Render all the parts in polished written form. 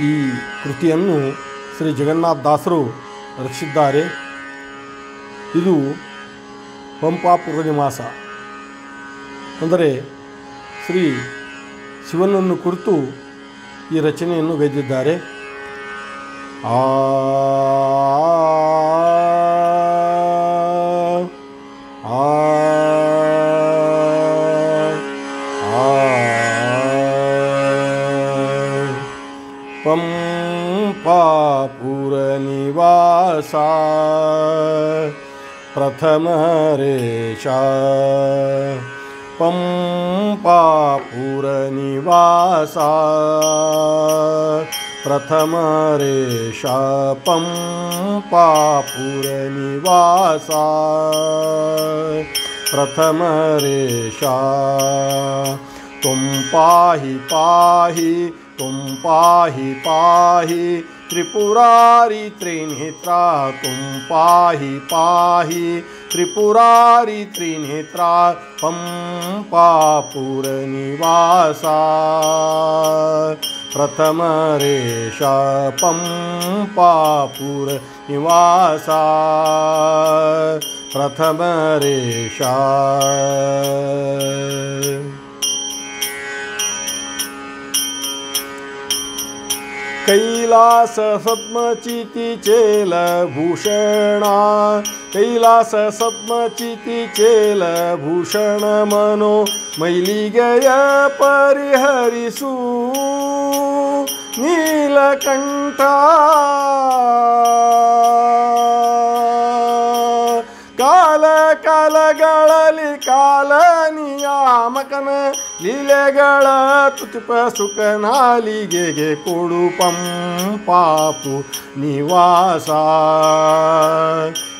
ಈ ಕೃತಿಯನ್ನು ಶ್ರೀ ಜಗನ್ನಾಥ ದಾಸರು ರಚಿಸಿದ್ದಾರೆ. ಇದು ಪಂಪಾ ಪೂರ್ಣಿಮಾಸ ಅಂದರೆ ಶ್ರೀ ಶಿವನನ್ನು ಕುರಿತು ಈ ರಚನೆಯನ್ನು ಗೈದಿದ್ದಾರೆ. ಆ पंपापुर निवासा प्रथम रेशा पंपापुर निवासा प्रथम रेशा पंपापुर निवासा प्रथम रेशा तुम पाहि पाहि तुम पाहि पाहि त्रिपुरारी त्रिनेत्रा तुम पाहि पाहि त्रिपुरारी त्रिनेत्रा पंपापुर निवासा प्रथम रेशा पंपापुर निवासा प्रथम रेशा कैलास सद्मचिति चेल भूषणा कैलास सद्मचिति चेल भूषण मनो मैलिगय परिहरिसु नीलकंठा काल कालಗಳಲ್ಲಿ ಕಾಲ ನಿಯಾಮಕನ ಲೀಲೆಗಳ ತುತಿಪ ಸುಖ ನಾಲಿಗೆಗೆ ಕೊಡು ಪಂಪಾಪು ನಿವಾಸ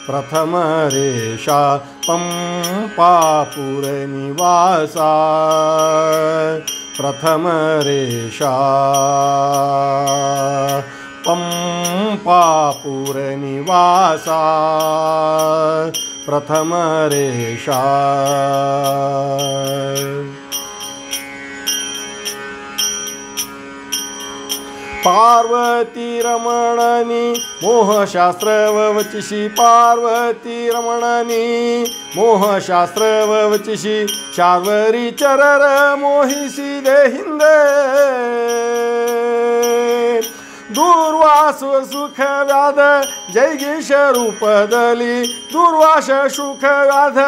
ಪ್ರಥಮ ರೇಷಾ ಪಂಪಾಪುರ ನಿವಾಸ ಪ್ರಥಮ ರೇಷಾ पंपापुर निवासा प्रथम रेशा पार्वती रमणनी मोहशास्त्र वचिषी पार्वती रमणनी मोहशास्त्र वचिषी शार्वरी चरर मोहिसी दे हिंदे दूर्वास सुख व्याध जैगीश रूपदली दूर्वास सुख व्याध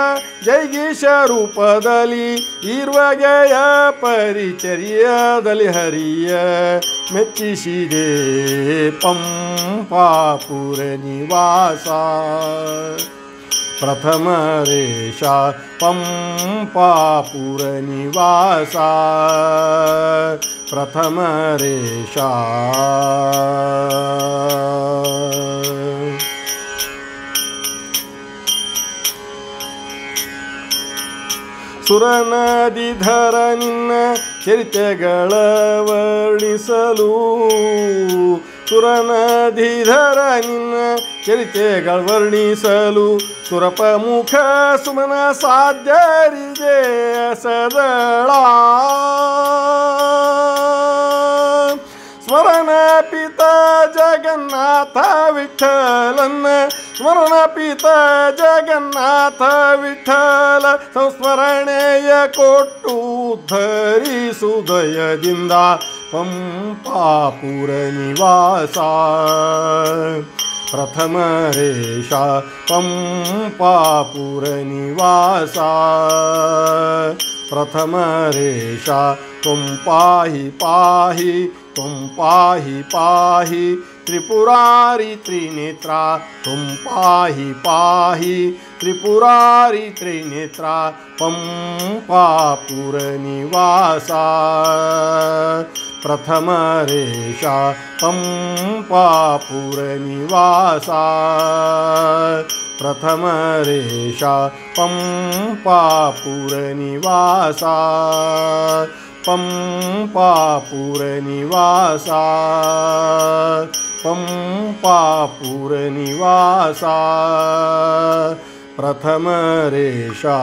जैगीश रूपदली इर्वಗೆಯ ಪರಿಚರ್ಯದಲ್ಲಿ ಹರಿಯ ಮೆಚ್ಚಿಸಿದೆ पंपापुर निवास प्रथम रेशा पंपापुर निवास प्रथम रेशा ಸುರನದಿಧರ ನಿನ್ನ ಚರಿತೆಗಳ ವರ್ಣಿಸಲು ಸುರನದಿಧರ ನಿನ್ನ ಚರಿತೆಗಳ ವರ್ಣಿಸಲು ಸುರಪಮುಖ ಸುಮನ ಸಾಧ್ಯರಿಗೆ ಸದಳ ಸ್ಮರಣ ಪಿತ ಜಗನ್ನಾಥ ವಿಠಲನ್ನ ಸ್ಮರಣ ಪಿತ ಜಗನ್ನಾಥ ವಿಠಲ ಸಂಸ್ಮರಣೆಯ ಕೊಟ್ಟು ಧರಿಸುದಯದಿಂದ पंपापुर निवासा प्रथम रेशा पंपापुर निवासा प्रथम रेशा तुम पाहि पाहि तुम पाहि पाहि त्रिपुरारी त्रिनेत्रा तुम पाहि पाहि त्रिपुरारी त्रिनेत्रा पंपापुर निवासा प्रथम रेशा पंपापुर निवासा प्रथम रेशा पंपापुर निवासा पंपापुर निवासा पंपापुर निवासा प्रथम रेशा।